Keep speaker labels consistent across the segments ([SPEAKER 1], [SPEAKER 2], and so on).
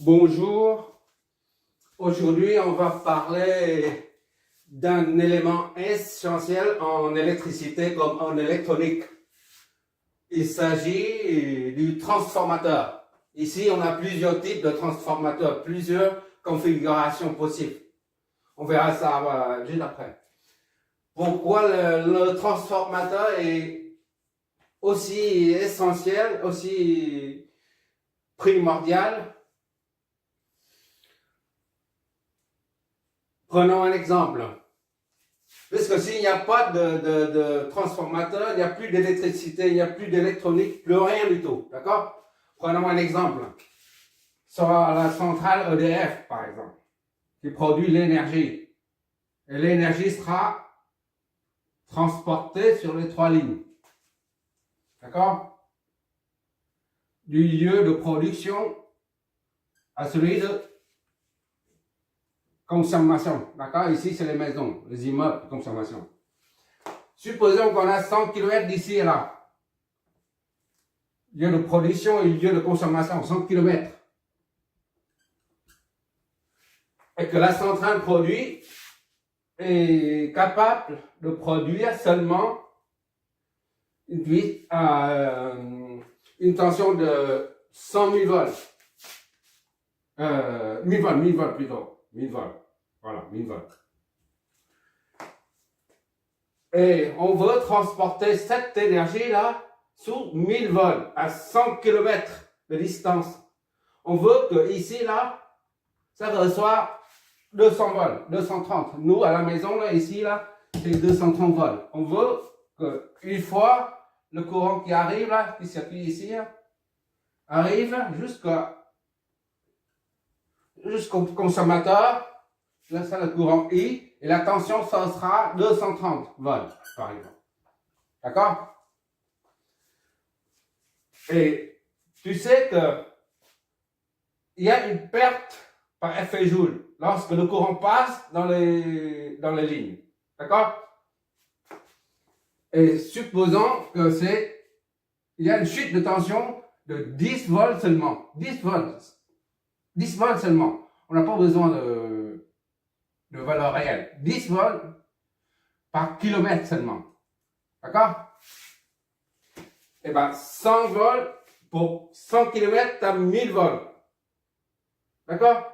[SPEAKER 1] Bonjour, aujourd'hui on va parler d'un élément essentiel en électricité comme en électronique. Il s'agit du transformateur. Ici on a plusieurs types de transformateurs, plusieurs configurations possibles. On verra ça juste après. Pourquoi le transformateur est aussi essentiel, aussi primordial? Prenons un exemple. Puisque s'il n'y a pas de transformateur, il n'y a plus d'électricité, il n'y a plus d'électronique, plus rien du tout. D'accord? Prenons un exemple. Sur la centrale EDF, par exemple, qui produit l'énergie. Et l'énergie sera transportée sur les 3 lignes. D'accord? Du lieu de production à celui de consommation. D'accord? Ici, c'est les maisons, les immeubles de consommation. Supposons qu'on a 100 km d'ici et là. Lieu de production et lieu de consommation, 100 km. Et que la centrale produit est capable de produire seulement une tension de 100 000 volts. 1000 volts plutôt. 1000 volts. Voilà, 1000 volts. Et on veut transporter cette énergie-là sous 1000 volts, à 100 km de distance. On veut que ici, là, ça reçoit 200 volts, 230. Nous, à la maison, là, ici, là, c'est 230 volts. On veut qu'une fois le courant qui arrive, là, qui circule ici, là, arrive jusqu'au consommateur. Là, c'est le courant I, et la tension, ça sera 230 volts, par exemple. D'accord? Et tu sais que il y a une perte par effet Joule lorsque le courant passe dans les lignes. D'accord? Et supposons que il y a une chute de tension de 10 volts seulement. 10 volts. 10 volts seulement. On n'a pas besoin de valeur réelle. 10 volts par kilomètre seulement. D'accord? Et bien, 100 volts pour 100 km, tu as 1000 volts. D'accord?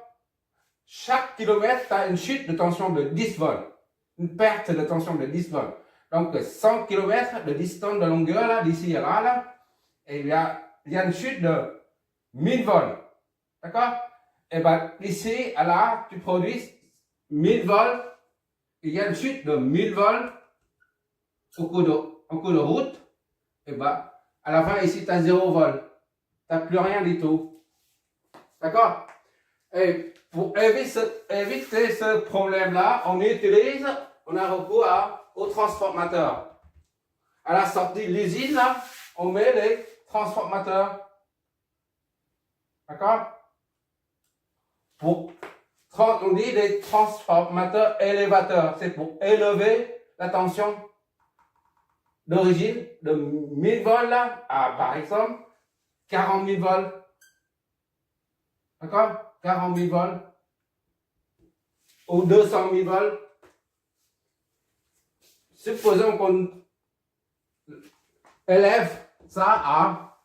[SPEAKER 1] Chaque kilomètre, tu as une chute de tension de 10 volts. Une perte de tension de 10 volts. Donc, 100 km de distance de longueur, là, d'ici et là, et il y a une chute de 1000 volts. D'accord? Et bien, ici, là, tu produis 1000 volts. Il y a une chute de 1000 volts au cours de route. Et bien, à la fin, ici, tu as 0 volts. Tu n'as plus rien du tout. D'accord? Et pour éviter ce problème-là, on a recours au transformateur. À la sortie de l'usine, là, on met les transformateurs. D'accord? On dit des transformateurs élévateurs. C'est pour élever la tension d'origine de 1000 volts là, à, par exemple, 40 000 volts. D'accord? 40 000 volts. Ou 200 000 volts. Supposons qu'on élève ça à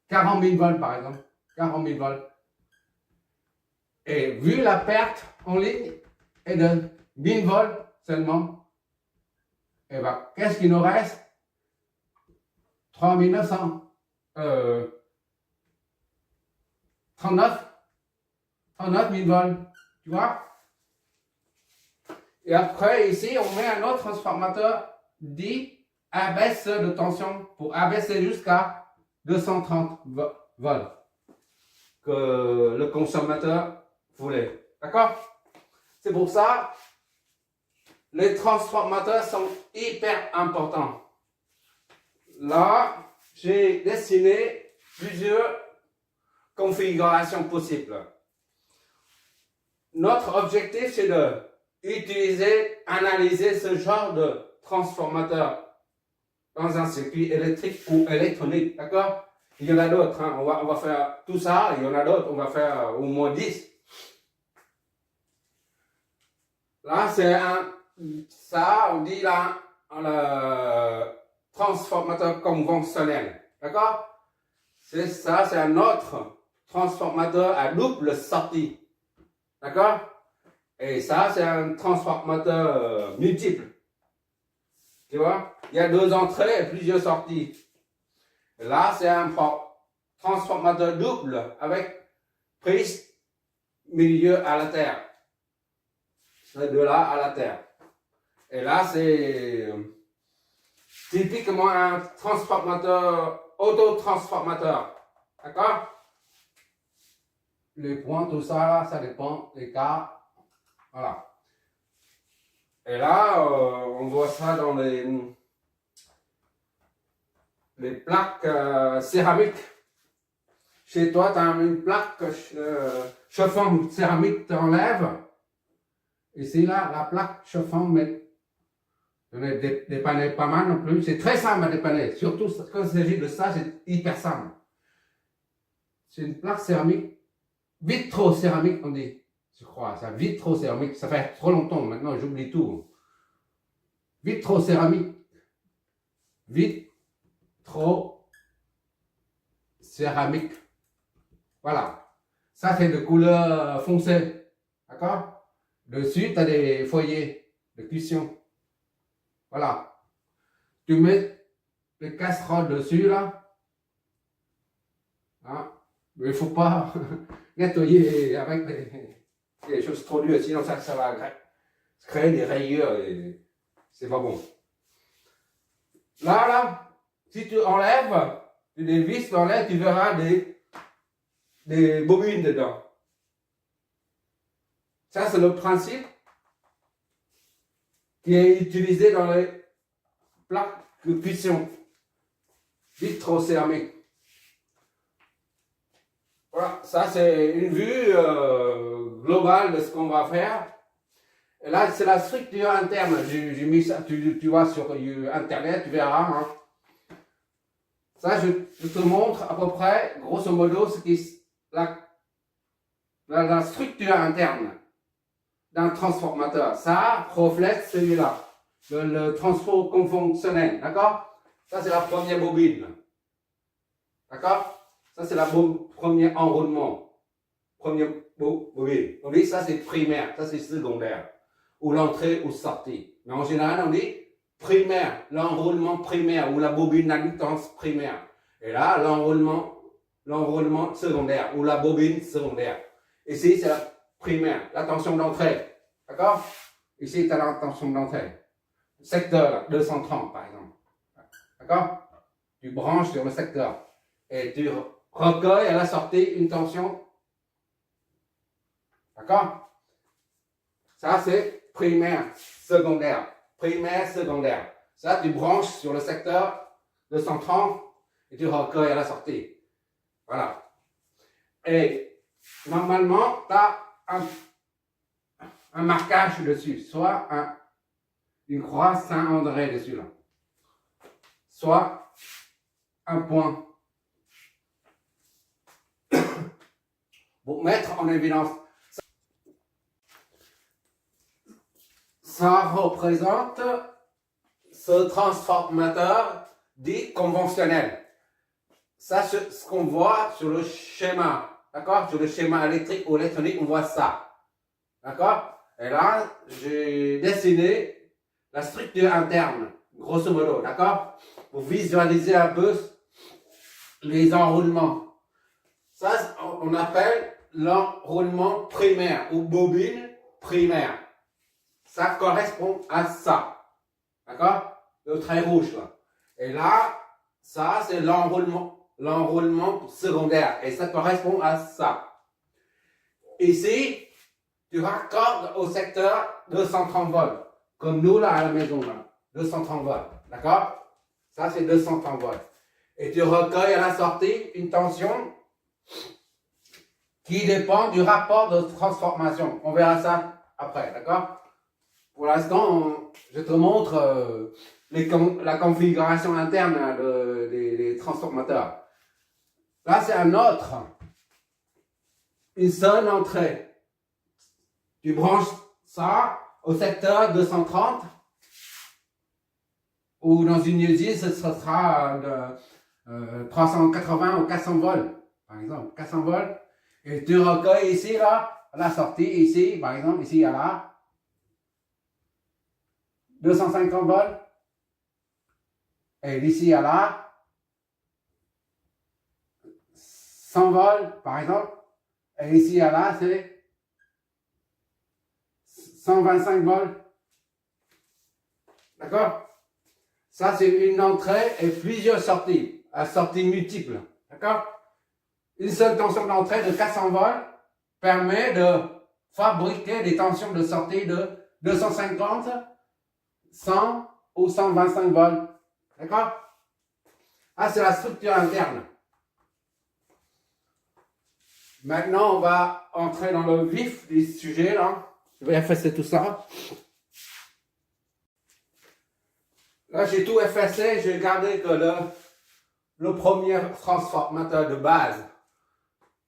[SPEAKER 1] 40 000 volts, par exemple. 40 000 volts. Et vu la perte en ligne est de 1000 volts seulement, et bien, qu'est-ce qu'il nous reste? 3900. 39 000 volts. Tu vois? Et après, ici, on met un autre transformateur dit abaisse de tension pour abaisser jusqu'à 230 volts que le consommateur voulait. D'accord? C'est pour ça les transformateurs sont hyper importants. Là, j'ai dessiné plusieurs configurations possibles. Notre objectif, c'est analyser ce genre de transformateur dans un circuit électrique ou électronique. D'accord? Il y en a d'autres, hein. On va faire tout ça, il y en a d'autres, on va faire au moins 10. Là, c'est ça, on dit là, le transformateur conventionnel. D'accord? C'est un autre transformateur à double sortie. D'accord? Et ça, c'est un transformateur multiple. Tu vois? Il y a 2 entrées et plusieurs sorties. Et là, c'est un transformateur double avec prise milieu à la terre. De là à la terre. Et là, c'est typiquement un transformateur, autotransformateur. D'accord? Les points, tout ça, ça dépend des cas. Voilà. Et là, on voit ça dans les plaques céramiques. Chez toi, tu as une plaque chauffante céramique, tu enlèves. Ici, là, la plaque chauffante, mais on a dépanné pas mal non plus. C'est très simple à dépanner. Surtout quand il s'agit de ça, c'est hyper simple. C'est une plaque céramique, vitrocéramique, on dit. Je crois, ça, vitrocéramique. Ça fait trop longtemps maintenant, j'oublie tout. Vitrocéramique. Vitrocéramique. Voilà. Ça, c'est de couleur foncée. D'accord? Dessus, tu as des foyers de cuisson. Voilà. Tu mets les casseroles dessus, là. Hein? Mais il ne faut pas nettoyer avec des choses trop dures, sinon ça va créer des rayures et c'est pas bon. Là, si tu enlèves, tu dévisses, tu enlèves, tu verras des bobines dedans. Ça, c'est le principe qui est utilisé dans les plaques de cuisson vitrocéramiques. Voilà, ça c'est une vue globale de ce qu'on va faire. Et là, c'est la structure interne. J'ai mis ça, tu vois sur Internet, tu verras. Hein. Ça, je te montre à peu près, grosso modo, ce qui la structure interne d'un transformateur. Ça reflète celui-là, le transport conventionnel, d'accord? Ça, c'est la première bobine, d'accord? Ça, c'est le premier enroulement, première bobine. On dit ça, c'est primaire, ça, c'est secondaire, ou l'entrée ou sortie. Mais en général, on dit primaire, l'enroulement primaire, ou la bobine d'admittance primaire. Et là, l'enroulement secondaire, ou la bobine secondaire. Ici, c'est la primaire, la tension d'entrée. D'accord? Ici, tu as la tension d'entrée. Secteur 230, par exemple. D'accord? Tu branches sur le secteur. Et tu recueilles à la sortie une tension. D'accord? Ça, c'est primaire, secondaire. Primaire, secondaire. Ça, tu branches sur le secteur 230 et tu recueilles à la sortie. Voilà. Et normalement, tu as un marquage dessus, soit une croix Saint-André dessus là, soit un point pour mettre en évidence. Ça représente ce transformateur dit conventionnel. Ça, c'est ce qu'on voit sur le schéma. D'accord? Sur le schéma électrique ou électronique, on voit ça. D'accord? Et là, j'ai dessiné la structure interne, grosso modo. D'accord? Pour visualiser un peu les enroulements. Ça, on appelle l'enroulement primaire ou bobine primaire. Ça correspond à ça. D'accord? Le trait rouge là. Et là, ça, c'est l'enroulement secondaire. Et ça correspond à ça. Ici, tu raccordes au secteur 230 volts. Comme nous, là, à la maison, là. 230 volts. D'accord? Ça, c'est 230 volts. Et tu recueilles à la sortie une tension qui dépend du rapport de transformation. On verra ça après. D'accord? Pour l'instant, je te montre la configuration interne des transformateurs. Là, c'est un autre. Une seule entrée. Tu branches ça au secteur 230. Ou dans une usine, ce sera de 380 ou 400 volts. Par exemple, 400 volts. Et tu recueilles ici, là, à la sortie, ici, par exemple, ici, à là. 250 volts. Et d'ici à là, 100 volts, par exemple. Et ici à là, c'est 125 volts. D'accord? Ça, c'est une entrée et plusieurs sorties, à sorties multiples. D'accord? Une seule tension d'entrée de 400 volts permet de fabriquer des tensions de sortie de 250, 100 ou 125 volts. D'accord? Ah, c'est la structure interne. Maintenant, on va entrer dans le vif du sujet, là. Je vais effacer tout ça. Là, j'ai tout effacé. J'ai gardé que le premier transformateur de base,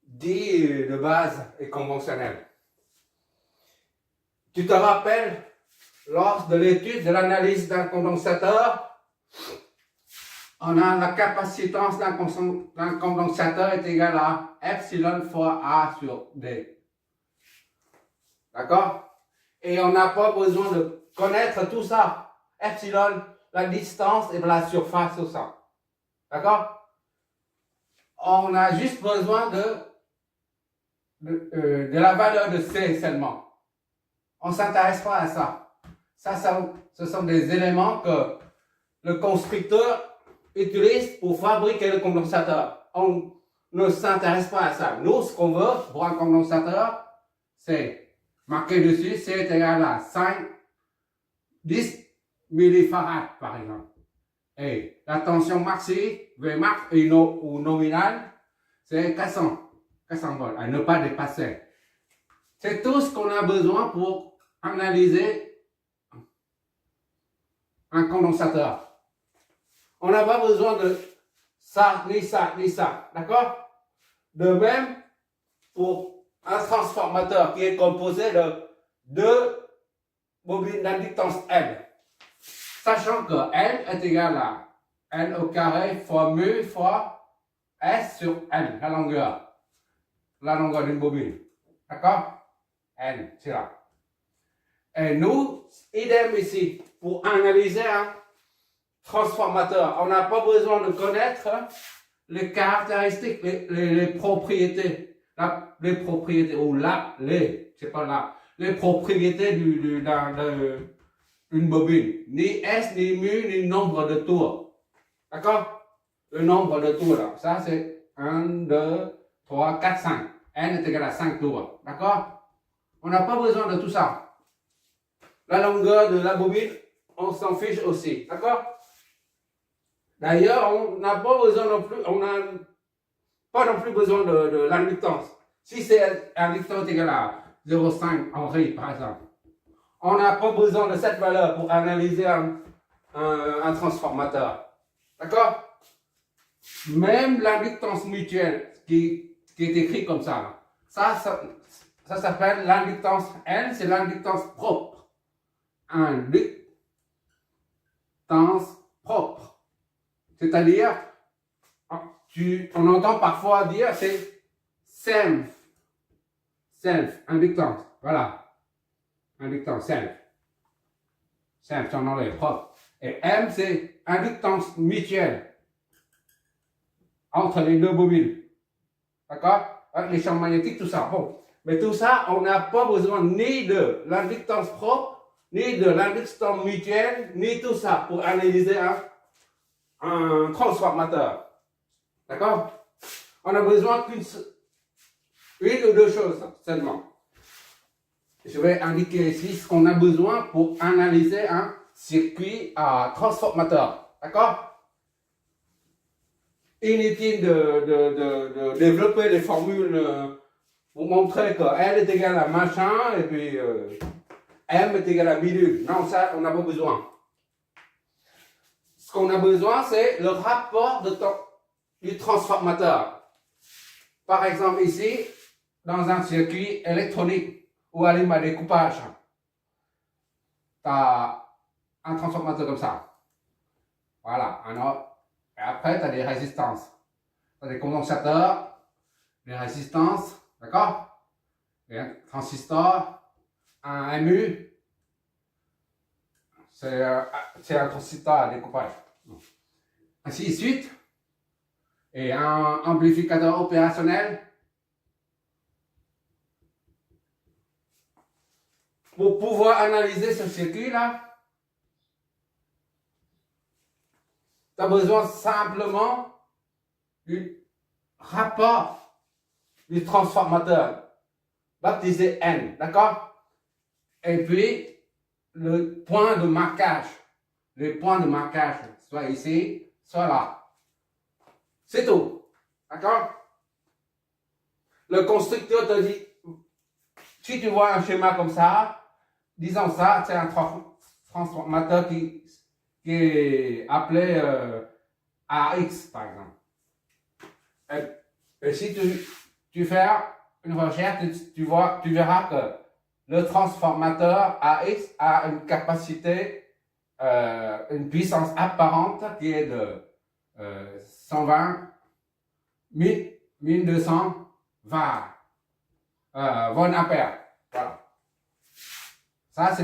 [SPEAKER 1] dit de base et conventionnel. Tu te rappelles, lors de l'étude de l'analyse d'un condensateur, on a la capacitance d'un condensateur est égale à epsilon fois A sur D. D'accord? Et on n'a pas besoin de connaître tout ça. Epsilon, la distance et la surface au sein. D'accord? On a juste besoin de la valeur de C seulement. On ne s'intéresse pas à ça. Ce sont des éléments que le constructeur utilise pour fabriquer le condensateur. On ne s'intéresse pas à ça. Nous, ce qu'on veut pour un condensateur, c'est marqué dessus, C est égal à 10 millifarad par exemple. Et la tension maxi, Vmax ou nominale, c'est 400 volts, à ne pas dépasser. C'est tout ce qu'on a besoin pour analyser un condensateur. On n'a pas besoin de ça, ni ça, ni ça. D'accord? De même, pour un transformateur qui est composé de deux bobines d'inductance L. Sachant que L est égal à L au carré fois mu fois S sur L, la longueur d'une bobine. D'accord? L, c'est là. Et nous, idem ici, pour analyser un transformateur, on n'a pas besoin de connaître les caractéristiques, les propriétés, les propriétés, ou c'est pas là, les propriétés d'une bobine. Ni S, ni mu, ni nombre de tours. D'accord? Le nombre de tours là, ça c'est 1, 2, 3, 4, 5. N est égal à 5 tours. D'accord? On n'a pas besoin de tout ça. La longueur de la bobine, on s'en fiche aussi. D'accord? D'ailleurs, on n'a pas besoin non plus, on n'a pas non plus besoin de l'inductance. Si c'est inductance égale à 0,5 Henri, par exemple, on n'a pas besoin de cette valeur pour analyser un transformateur. D'accord? Même l'inductance mutuelle, qui est écrit comme ça, ça s'appelle l'inductance N, c'est l'inductance propre. Inductance propre. C'est-à-dire, on entend parfois dire c'est self, inductance, voilà, inductance, self, son nom est propre. Et M, c'est inductance mutuelle entre les deux bobines, d'accord? Avec les champs magnétiques, tout ça, bon. Mais tout ça, on n'a pas besoin ni de l'inductance propre, ni de l'inductance mutuelle, ni tout ça pour analyser un transformateur. D'accord? On a besoin une ou deux choses seulement. Je vais indiquer ici ce qu'on a besoin pour analyser un circuit à transformateur. D'accord? Inutile de développer des formules pour montrer que L est égal à machin et puis M est égal à bidule. Non, ça, on n'a pas besoin. Ce qu'on a besoin, c'est le rapport du transformateur. Par exemple, ici, dans un circuit électronique ou à découpage, tu as un transformateur comme ça. Voilà, un autre. Et après, tu as des résistances. Tu as des condensateurs, des résistances, d'accord? Et un transistor, un MU, c'est un transistor à découpage. Ainsi de suite. Et un amplificateur opérationnel. Pour pouvoir analyser ce circuit-là, tu as besoin simplement du rapport du transformateur, baptisé N, d'accord? Et puis, le point de marquage. Le point de marquage, soit ici, soit là. C'est tout. D'accord? Le constructeur te dit, si tu vois un schéma comme ça, disons ça, c'est un transformateur qui est appelé AX, par exemple. Et si tu fais une recherche, tu verras que le transformateur AX a une capacité, une puissance apparente qui est de 120 1220 volts ampères. Voilà. Ça, c'est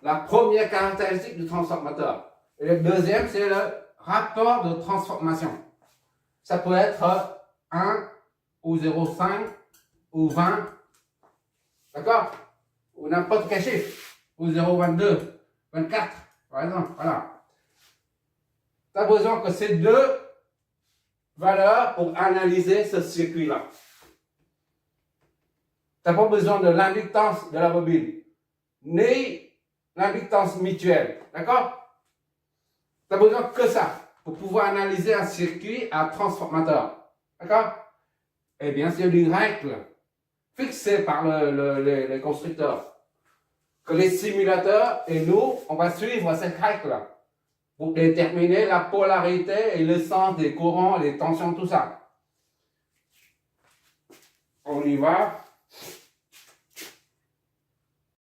[SPEAKER 1] la première caractéristique du transformateur. Et le deuxième, c'est le rapport de transformation. Ça peut être 1 ou 0,5 ou 20, d'accord? Ou n'importe quel chiffre, ou 0,22, 24, par exemple, voilà. Tu as besoin que ces deux valeurs pour analyser ce circuit-là. Tu n'as pas besoin de l'inductance de la bobine, ni l'inductance mutuelle, d'accord? Tu n'as besoin que ça pour pouvoir analyser un circuit à transformateur, d'accord? Et bien sûr, une règle fixée par les constructeurs, que les simulateurs et nous, on va suivre cette règle-là pour déterminer la polarité et le sens des courants, les tensions, tout ça. On y va.